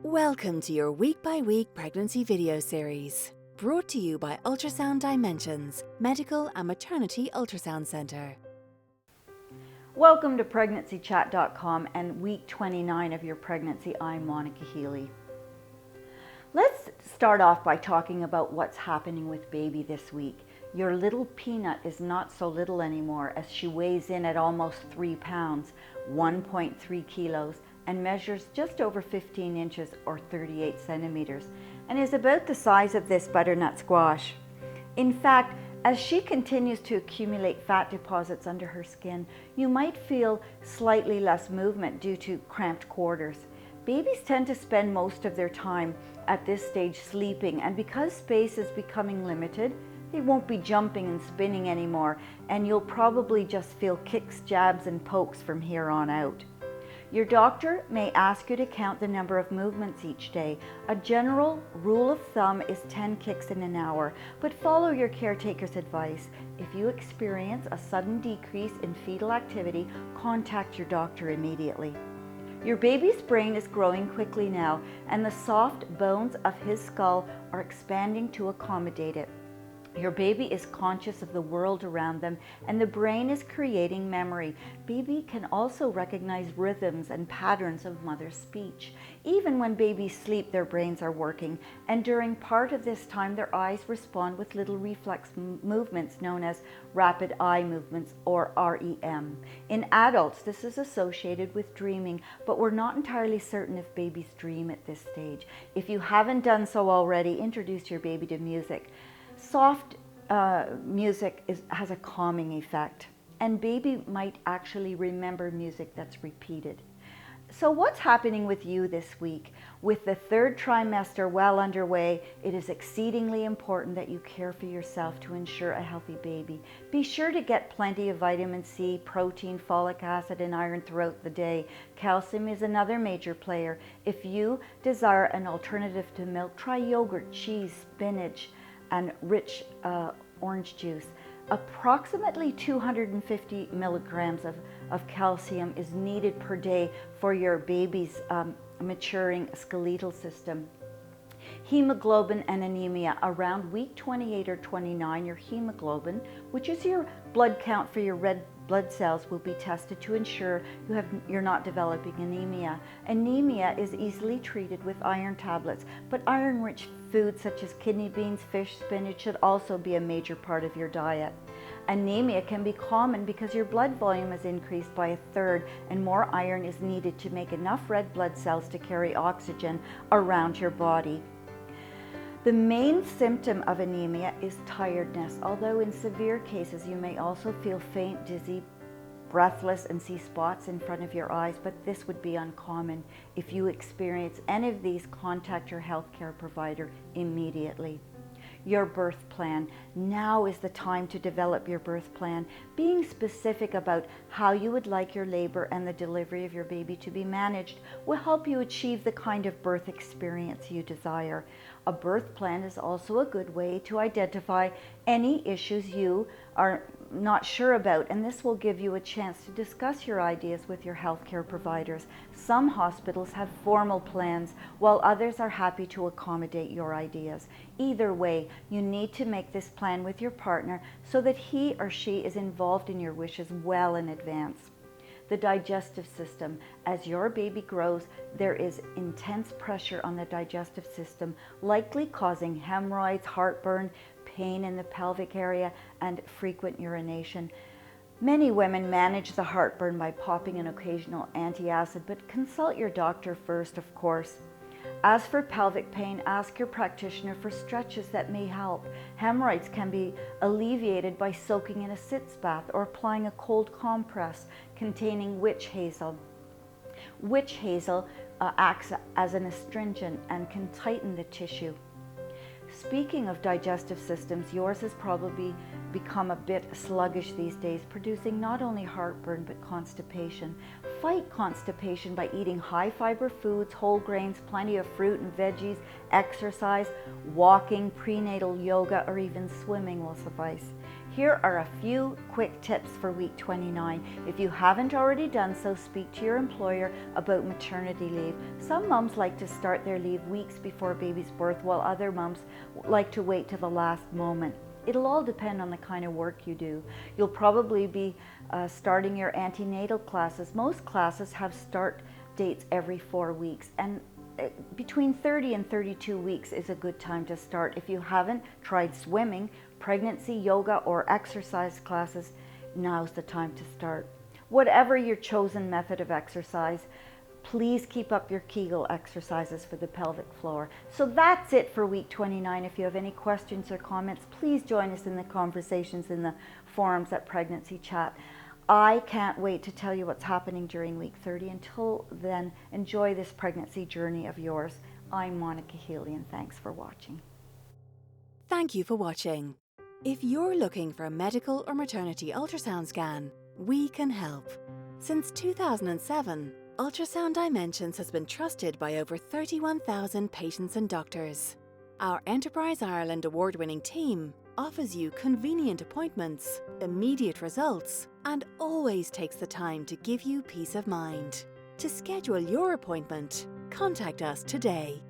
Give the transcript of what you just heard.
Welcome to your week-by-week pregnancy video series, brought to you by Ultrasound Dimensions, Medical and Maternity Ultrasound Centre. Welcome to PregnancyChat.com and week 29 of your pregnancy. I'm Monica Healy. Let's start off by talking about what's happening with baby this week. Your little peanut is not so little anymore, as she weighs in at almost 3 pounds, 1.3 kilos, and measures just over 15 inches or 38 centimeters, and is about the size of this butternut squash. In fact, as she continues to accumulate fat deposits under her skin, you might feel slightly less movement due to cramped quarters. Babies tend to spend most of their time at this stage sleeping, and because space is becoming limited, they won't be jumping and spinning anymore, and you'll probably just feel kicks, jabs, and pokes from here on out. Your doctor may ask you to count the number of movements each day. A general rule of thumb is 10 kicks in an hour, but follow your caretaker's advice. If you experience a sudden decrease in fetal activity, contact your doctor immediately. Your baby's brain is growing quickly now, and the soft bones of his skull are expanding to accommodate it. Your baby is conscious of the world around them, and the brain is creating memory. Baby can also recognize rhythms and patterns of mother's speech. Even when babies sleep, their brains are working, and during part of this time, their eyes respond with little reflex movements known as rapid eye movements, or REM. In adults, this is associated with dreaming, but we're not entirely certain if babies dream at this stage. If you haven't done so already, introduce your baby to music. Soft music has a calming effect, and baby might actually remember music that's repeated. So what's happening with you this week? With the third trimester well underway, it is exceedingly important that you care for yourself to ensure a healthy baby. Be sure to get plenty of vitamin C, protein, folic acid, and iron throughout the day. Calcium is another major player. If you desire an alternative to milk, try yogurt, cheese, spinach, and rich orange juice. Approximately 250 milligrams of calcium is needed per day for your baby's maturing skeletal system. Hemoglobin and anemia. Around week 28 or 29, your hemoglobin, which is your blood count for your red blood cells, will be tested to ensure you're not developing anemia. Anemia is easily treated with iron tablets, but iron-rich foods such as kidney beans, fish, spinach should also be a major part of your diet. Anemia can be common because your blood volume has increased by 1/3 and more iron is needed to make enough red blood cells to carry oxygen around your body. The main symptom of anemia is tiredness, although in severe cases you may also feel faint, dizzy, breathless, and see spots in front of your eyes, but this would be uncommon. If you experience any of these, contact your healthcare provider immediately. Your birth plan. Now is the time to develop your birth plan. Being specific about how you would like your labor and the delivery of your baby to be managed will help you achieve the kind of birth experience you desire. A birth plan is also a good way to identify any issues you are not sure about, and this will give you a chance to discuss your ideas with your healthcare providers. Some hospitals have formal plans, while others are happy to accommodate your ideas. Either way, you need to make this plan with your partner so that he or she is involved in your wishes well in advance. The digestive system. As your baby grows, there is intense pressure on the digestive system, likely causing hemorrhoids, heartburn, pain in the pelvic area, and frequent urination. Many women manage the heartburn by popping an occasional antacid, but consult your doctor first, of course. As for pelvic pain, ask your practitioner for stretches that may help. Hemorrhoids can be alleviated by soaking in a sitz bath or applying a cold compress containing witch hazel. Witch hazel acts as an astringent and can tighten the tissue. Speaking of digestive systems, yours has probably become a bit sluggish these days, producing not only heartburn but constipation. Fight constipation by eating high fiber foods, whole grains, plenty of fruit and veggies, exercise, walking, prenatal yoga, or even swimming will suffice. Here are a few quick tips for week 29. If you haven't already done so, speak to your employer about maternity leave. Some mums like to start their leave weeks before baby's birth, while other mums like to wait to the last moment. It'll all depend on the kind of work you do. You'll probably be starting your antenatal classes. Most classes have start dates every 4 weeks, and between 30 and 32 weeks is a good time to start. If you haven't tried swimming, pregnancy, yoga, or exercise classes, now's the time to start. Whatever your chosen method of exercise, please keep up your Kegel exercises for the pelvic floor. So that's it for week 29. If you have any questions or comments, please join us in the conversations in the forums at Pregnancy Chat. I can't wait to tell you what's happening during week 30. Until then, enjoy this pregnancy journey of yours. I'm Monica Healy, and thanks for watching. Thank you for watching. If you're looking for a medical or maternity ultrasound scan, we can help. Since 2007, Ultrasound Dimensions has been trusted by over 31,000 patients and doctors. Our Enterprise Ireland award-winning team offers you convenient appointments, immediate results, and always takes the time to give you peace of mind. To schedule your appointment, contact us today.